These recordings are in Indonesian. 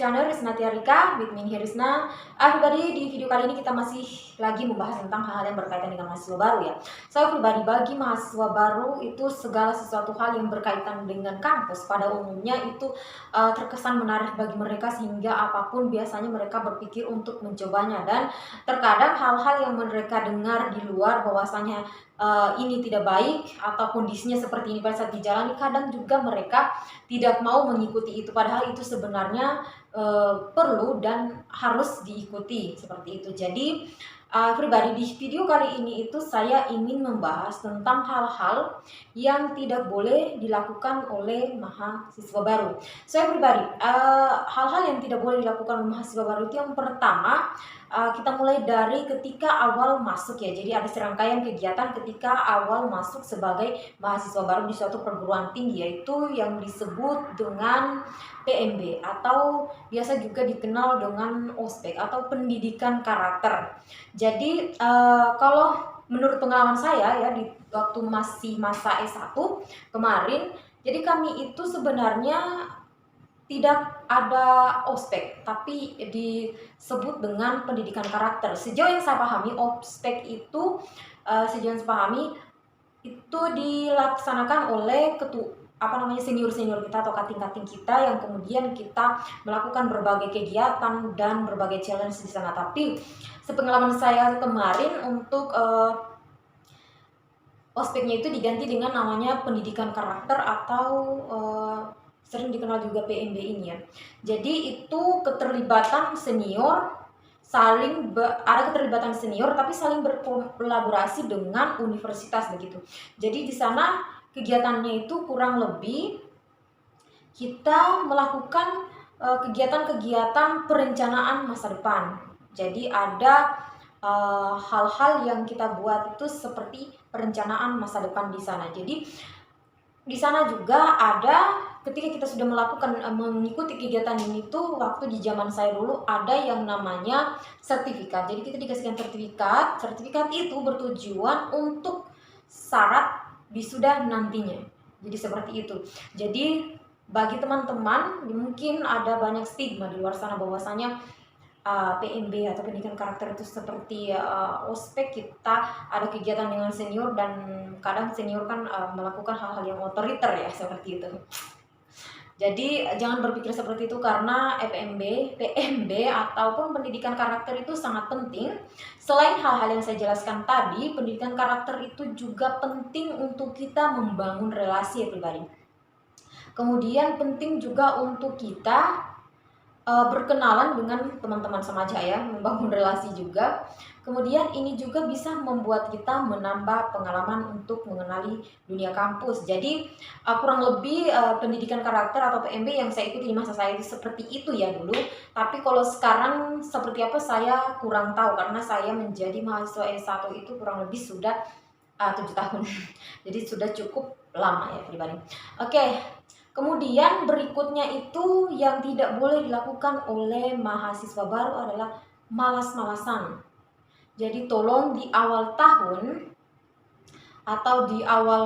channel Risna Tiarika with me Risna. Everybody, di video kali ini kita masih lagi membahas tentang hal-hal yang berkaitan dengan mahasiswa baru ya. So everybody, bagi mahasiswa baru itu segala sesuatu hal yang berkaitan dengan kampus pada umumnya itu terkesan menarik bagi mereka sehingga apapun biasanya mereka berpikir untuk mencobanya, dan terkadang hal-hal yang mereka dengar di luar bahwasanya ini tidak baik atau kondisinya seperti ini pada saat dijalani, kadang juga mereka tidak mau mengikuti itu, padahal itu sebenarnya perlu dan harus diikuti seperti itu. Jadi pribadi di video kali ini itu saya ingin membahas tentang hal-hal yang tidak boleh dilakukan oleh mahasiswa baru. So pribadi hal-hal yang tidak boleh dilakukan oleh mahasiswa baru itu yang pertama, kita mulai dari ketika awal masuk ya. Jadi ada serangkaian kegiatan ketika awal masuk sebagai mahasiswa baru di suatu perguruan tinggi, yaitu yang disebut dengan PMB atau biasa juga dikenal dengan ospek atau pendidikan karakter. Jadi kalau menurut pengalaman saya ya di waktu masih masa S1 kemarin, jadi kami itu sebenarnya tidak ada ospek, tapi disebut dengan pendidikan karakter. Sejauh yang saya pahami, ospek itu sejauh yang saya pahami itu dilaksanakan oleh senior-senior kita atau kating-kating kita, yang kemudian kita melakukan berbagai kegiatan dan berbagai challenge di sana. Tapi sepengalaman saya kemarin untuk ospeknya itu diganti dengan namanya pendidikan karakter atau sering dikenal juga PMB ini ya. Jadi itu keterlibatan senior, ada keterlibatan senior tapi saling berkolaborasi dengan universitas begitu. Jadi di sana kegiatannya itu kurang lebih kita melakukan kegiatan-kegiatan perencanaan masa depan. Jadi ada hal-hal yang kita buat itu seperti perencanaan masa depan di sana. Jadi di sana juga ada, ketika kita sudah mengikuti kegiatan ini tuh, waktu di zaman saya dulu ada yang namanya sertifikat. Jadi kita dikasihkan sertifikat itu bertujuan untuk syarat wisuda nantinya. Jadi seperti itu. Jadi bagi teman-teman mungkin ada banyak stigma di luar sana bahwasanya PMB atau pendidikan karakter itu seperti ospek, kita ada kegiatan dengan senior dan kadang senior kan melakukan hal-hal yang otoriter ya, seperti itu. Jadi jangan berpikir seperti itu, karena PMB ataupun pendidikan karakter itu sangat penting. Selain hal-hal yang saya jelaskan tadi, pendidikan karakter itu juga penting untuk kita membangun relasi ya pribadi. Kemudian penting juga untuk kita berkenalan dengan teman-teman semajaya, membangun relasi juga. Kemudian ini juga bisa membuat kita menambah pengalaman untuk mengenali dunia kampus. Jadi kurang lebih pendidikan karakter atau PMB yang saya ikuti di masa saya itu seperti itu ya dulu. Tapi kalau sekarang seperti apa saya kurang tahu, karena saya menjadi mahasiswa S1 itu kurang lebih sudah 7 tahun. Jadi sudah cukup lama ya pribadi. Oke. Kemudian berikutnya itu yang tidak boleh dilakukan oleh mahasiswa baru adalah malas-malasan. Jadi tolong di awal tahun atau di awal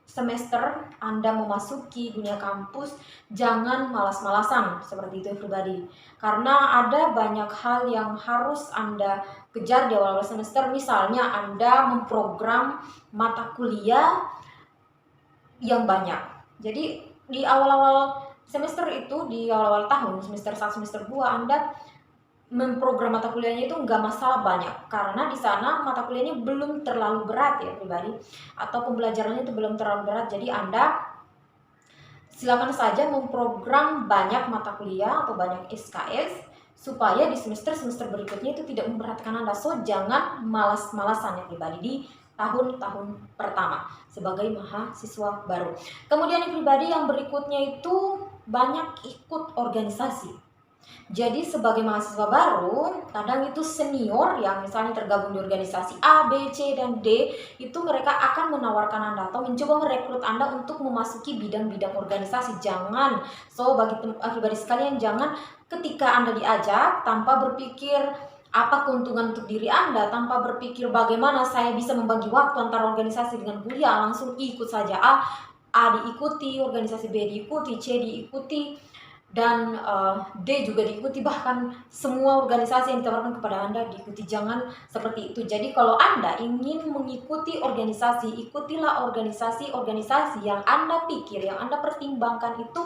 semester Anda memasuki dunia kampus, jangan malas-malasan seperti itu pribadi. Karena ada banyak hal yang harus Anda kejar di awal semester. Misalnya Anda memprogram mata kuliah yang banyak. Jadi di awal-awal semester itu, di awal-awal tahun, semester 1, semester 2, Anda memprogram mata kuliahnya itu nggak masalah banyak, karena di sana mata kuliahnya belum terlalu berat ya pribadi, atau pembelajarannya itu belum terlalu berat. Jadi Anda silakan saja memprogram banyak mata kuliah atau banyak SKS supaya di semester-semester berikutnya itu tidak memberatkan Anda. So jangan malas-malasan ya pribadi di tahun-tahun pertama sebagai mahasiswa baru. Kemudian yang pribadi yang berikutnya itu banyak ikut organisasi. Jadi sebagai mahasiswa baru, kadang itu senior yang misalnya tergabung di organisasi A, B, C, dan D, itu mereka akan menawarkan Anda atau mencoba merekrut Anda untuk memasuki bidang-bidang organisasi. Jangan, bagi pribadi sekalian, jangan ketika Anda diajak tanpa berpikir apa keuntungan untuk diri Anda, tanpa berpikir bagaimana saya bisa membagi waktu antara organisasi dengan kuliah, langsung ikut saja. A diikuti, organisasi B diikuti, C diikuti. dan D juga diikuti, bahkan semua organisasi yang ditawarkan kepada Anda diikuti. Jangan seperti itu. Jadi kalau Anda ingin mengikuti organisasi, ikutilah organisasi-organisasi yang Anda pikir, yang Anda pertimbangkan itu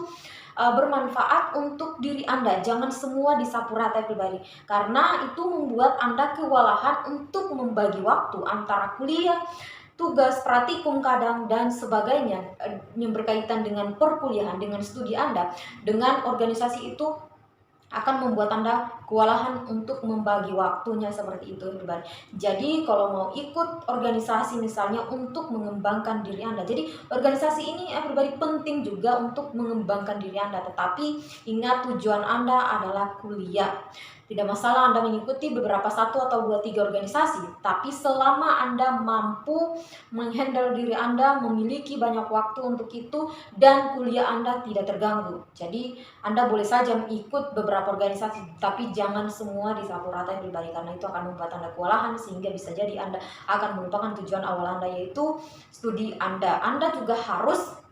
bermanfaat untuk diri Anda. Jangan semua disapu rata pribadi, karena itu membuat Anda kewalahan untuk membagi waktu antara kuliah, tugas praktikum kadang dan sebagainya yang berkaitan dengan perkuliahan, dengan studi Anda, dengan organisasi itu akan membuat Anda kewalahan untuk membagi waktunya seperti itu pribadi. Jadi kalau mau ikut organisasi misalnya untuk mengembangkan diri Anda. Jadi organisasi ini pribadi penting juga untuk mengembangkan diri Anda, tetapi ingat tujuan Anda adalah kuliah. Tidak masalah Anda mengikuti beberapa 1 atau 2, 3 organisasi, tapi selama Anda mampu menghandle diri Anda, memiliki banyak waktu untuk itu, dan kuliah Anda tidak terganggu. Jadi Anda boleh saja ikut beberapa organisasi, tapi jangan semua disapu rata pribadi, karena itu akan membuat Anda kewalahan sehingga bisa jadi Anda akan melupakan tujuan awal Anda, yaitu studi Anda. Anda juga harus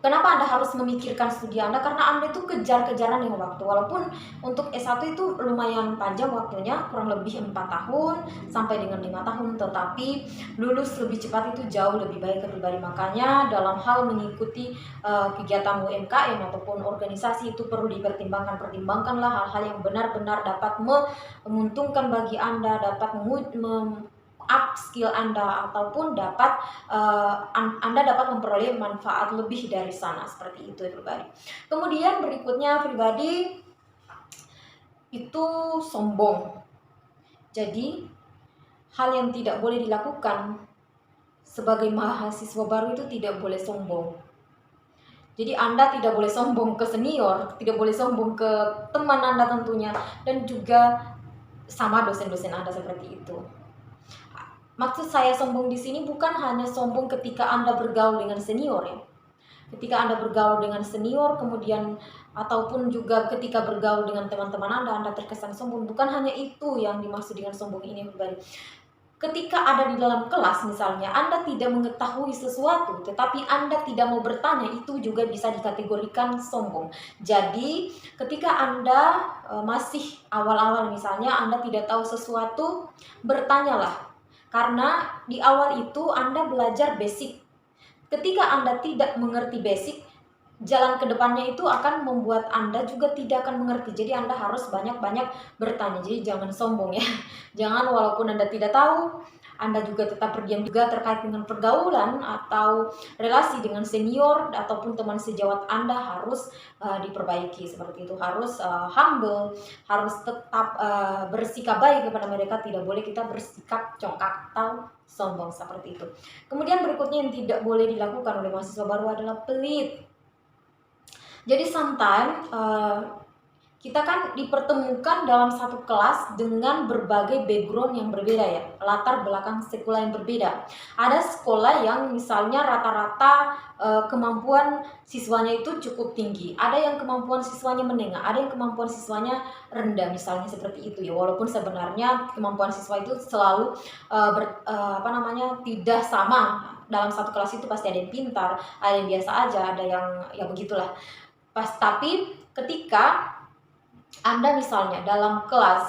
Kenapa Anda harus memikirkan studi Anda? Karena Anda itu kejar-kejaran dengan waktu. Walaupun untuk S1 itu lumayan panjang waktunya, kurang lebih 4 tahun sampai dengan 5 tahun. Tetapi lulus lebih cepat itu jauh lebih baik ke pribadi. Makanya dalam hal mengikuti kegiatan UMKM ataupun organisasi itu perlu dipertimbangkan. Pertimbangkanlah hal-hal yang benar-benar dapat menguntungkan bagi Anda, dapat up skill Anda, ataupun dapat Anda dapat memperoleh manfaat lebih dari sana, seperti itu pribadi. Kemudian berikutnya pribadi itu sombong. Jadi hal yang tidak boleh dilakukan sebagai mahasiswa baru itu tidak boleh sombong. Jadi Anda tidak boleh sombong ke senior, tidak boleh sombong ke teman Anda tentunya, dan juga sama dosen-dosen Anda seperti itu. Maksud saya sombong di sini bukan hanya sombong ketika Anda bergaul dengan senior ya. Ketika Anda bergaul dengan senior, kemudian ataupun juga ketika bergaul dengan teman-teman Anda terkesan sombong. Bukan hanya itu yang dimaksud dengan sombong ini pribadi. Ketika ada di dalam kelas misalnya, Anda tidak mengetahui sesuatu, tetapi Anda tidak mau bertanya, itu juga bisa dikategorikan sombong. Jadi ketika Anda masih awal-awal misalnya, Anda tidak tahu sesuatu, bertanyalah. Karena di awal itu Anda belajar basic. Ketika Anda tidak mengerti basic, jalan ke depannya itu akan membuat Anda juga tidak akan mengerti. Jadi Anda harus banyak-banyak bertanya. Jadi jangan sombong ya. Jangan walaupun Anda tidak tahu, Anda juga tetap berdiam juga terkait dengan pergaulan atau relasi dengan senior ataupun teman sejawat Anda harus diperbaiki seperti itu. Harus humble, harus tetap bersikap baik kepada mereka. Tidak boleh kita bersikap congkak atau sombong seperti itu. Kemudian berikutnya yang tidak boleh dilakukan oleh mahasiswa baru adalah pelit. Jadi sometimes kita kan dipertemukan dalam satu kelas dengan berbagai background yang berbeda ya, latar belakang sekolah yang berbeda. Ada sekolah yang misalnya rata-rata kemampuan siswanya itu cukup tinggi, ada yang kemampuan siswanya menengah, ada yang kemampuan siswanya rendah misalnya seperti itu ya. Walaupun sebenarnya kemampuan siswa itu selalu tidak sama. Dalam satu kelas itu pasti ada yang pintar, ada yang biasa aja, ada yang ya begitulah. Tapi ketika Anda misalnya dalam kelas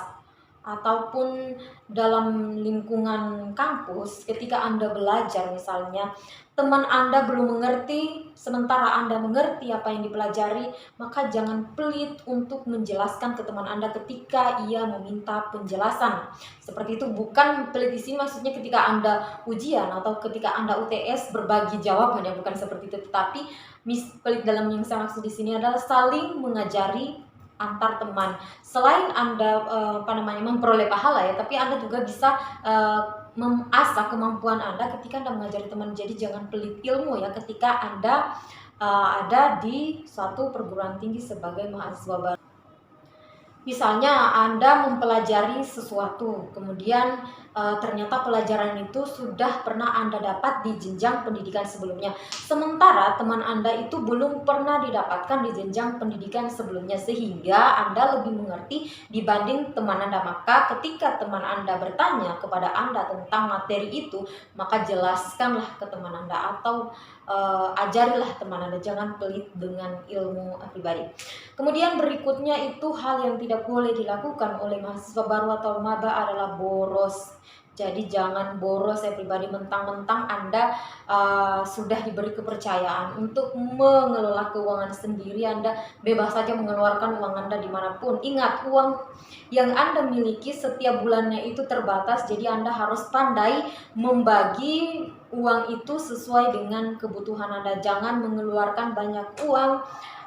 ataupun dalam lingkungan kampus, ketika Anda belajar misalnya, teman Anda belum mengerti, sementara Anda mengerti apa yang dipelajari, maka jangan pelit untuk menjelaskan ke teman Anda ketika ia meminta penjelasan. Seperti itu. Bukan pelit di sini maksudnya ketika Anda ujian atau ketika Anda UTS berbagi jawabannya, bukan seperti itu. Tetapi pelit dalam yang saya maksud di sini adalah saling mengajari antar teman. Selain Anda memperoleh pahala ya, tapi Anda juga bisa mengasah kemampuan Anda ketika Anda mengajari teman. Jadi jangan pelit ilmu ya ketika Anda ada di suatu perguruan tinggi sebagai mahasiswa baru. Misalnya Anda mempelajari sesuatu, kemudian ternyata pelajaran itu sudah pernah Anda dapat di jenjang pendidikan sebelumnya. Sementara teman Anda itu belum pernah didapatkan di jenjang pendidikan sebelumnya, sehingga Anda lebih mengerti dibanding teman Anda. Maka ketika teman Anda bertanya kepada Anda tentang materi itu, maka jelaskanlah ke teman Anda atau ajarilah teman Anda, jangan pelit dengan ilmu pribadi. Kemudian berikutnya itu hal yang tidak boleh dilakukan oleh mahasiswa baru atau maba adalah boros. Jadi jangan boros ya pribadi, mentang-mentang Anda sudah diberi kepercayaan untuk mengelola keuangan sendiri, Anda bebas saja mengeluarkan uang Anda dimanapun. Ingat, uang yang Anda miliki setiap bulannya itu terbatas, jadi Anda harus pandai membagi uang itu sesuai dengan kebutuhan Anda. Jangan mengeluarkan banyak uang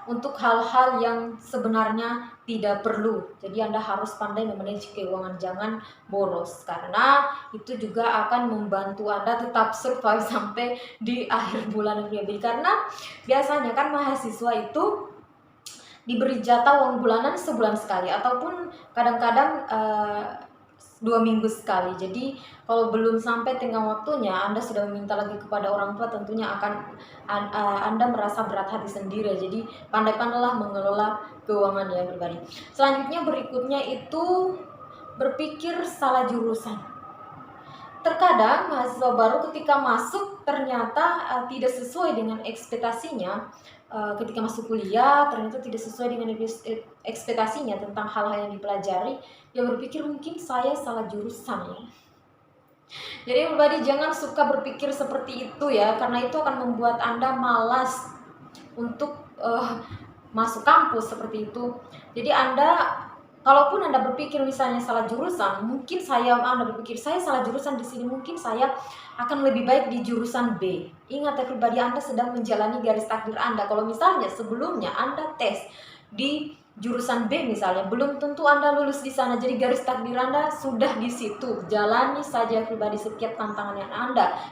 untuk hal-hal yang sebenarnya tidak perlu. Jadi Anda harus pandai memanage keuangan, jangan boros, karena itu juga akan membantu Anda tetap survive sampai di akhir bulan pribadi. Karena biasanya kan mahasiswa itu diberi jatah uang bulanan sebulan sekali ataupun kadang-kadang 2 minggu sekali. Jadi kalau belum sampai tengah waktunya Anda sudah meminta lagi kepada orang tua, tentunya akan Anda merasa berat hati sendiri. Jadi pandai-pandailah mengelola keuangan ya pribadi. Selanjutnya berikutnya itu berpikir salah jurusan. Terkadang mahasiswa baru ketika masuk ternyata tidak sesuai dengan ekspektasinya. Ketika masuk kuliah ternyata tidak sesuai dengan ekspektasinya tentang hal-hal yang dipelajari. Dia berpikir mungkin saya salah jurusan ya. Jadi pribadi jangan suka berpikir seperti itu ya, karena itu akan membuat Anda malas untuk masuk kampus seperti itu. Jadi kalaupun Anda berpikir misalnya salah jurusan, mungkin Anda berpikir saya salah jurusan di sini, mungkin saya akan lebih baik di jurusan B. Ingat ya pribadi, Anda sedang menjalani garis takdir Anda. Kalau misalnya sebelumnya Anda tes di jurusan B misalnya, belum tentu Anda lulus di sana. Jadi garis takdir Anda sudah di situ. Jalani saja pribadi setiap tantangan yang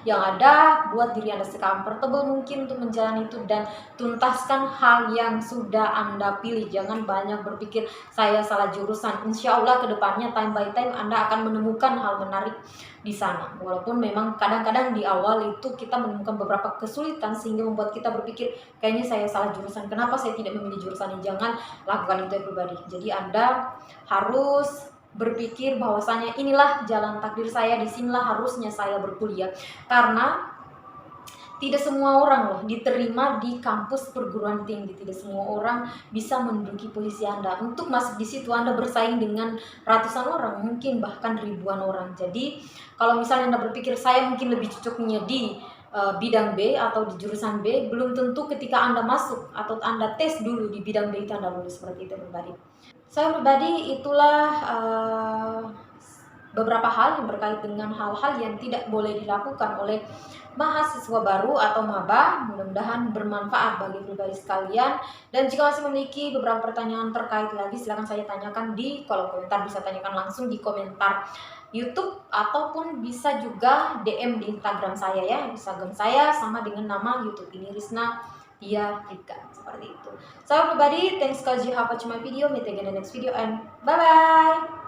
yang ada, buat diri Anda se-comfortable mungkin untuk menjalani itu dan tuntaskan hal yang sudah Anda pilih. Jangan banyak berpikir saya salah jurusan. Insya Allah kedepannya time by time Anda akan menemukan hal menarik di sana. Walaupun memang kadang-kadang di awal itu kita menemukan beberapa kesulitan sehingga membuat kita berpikir kayaknya saya salah jurusan, kenapa saya tidak memilih jurusan ini. Jangan lakukan itu ya pribadi. Jadi Anda harus berpikir bahwasanya inilah jalan takdir saya, disinilah harusnya saya berkuliah. Karena tidak semua orang loh diterima di kampus perguruan tinggi. Tidak semua orang bisa menduduki posisi Anda. Untuk masuk di situ Anda bersaing dengan ratusan orang, mungkin bahkan ribuan orang. Jadi kalau misalnya Anda berpikir saya mungkin lebih cocoknya di bidang B atau di jurusan B, belum tentu ketika Anda masuk atau Anda tes dulu di bidang B itu Anda lulus. Seperti itu pribadi. Saya pribadi itulah beberapa hal yang berkait dengan hal-hal yang tidak boleh dilakukan oleh mahasiswa baru atau maba. Mudah-mudahan bermanfaat bagi pribadi sekalian. Dan jika masih memiliki beberapa pertanyaan terkait lagi, silahkan saya tanyakan di kolom komentar. Bisa tanyakan langsung di komentar YouTube ataupun bisa juga DM di Instagram saya ya. Instagram saya sama dengan nama YouTube ini, Rizna Tia Rika, seperti itu. Saya pribadi, thanks because you have watched my video. Meet again in the next video and bye bye.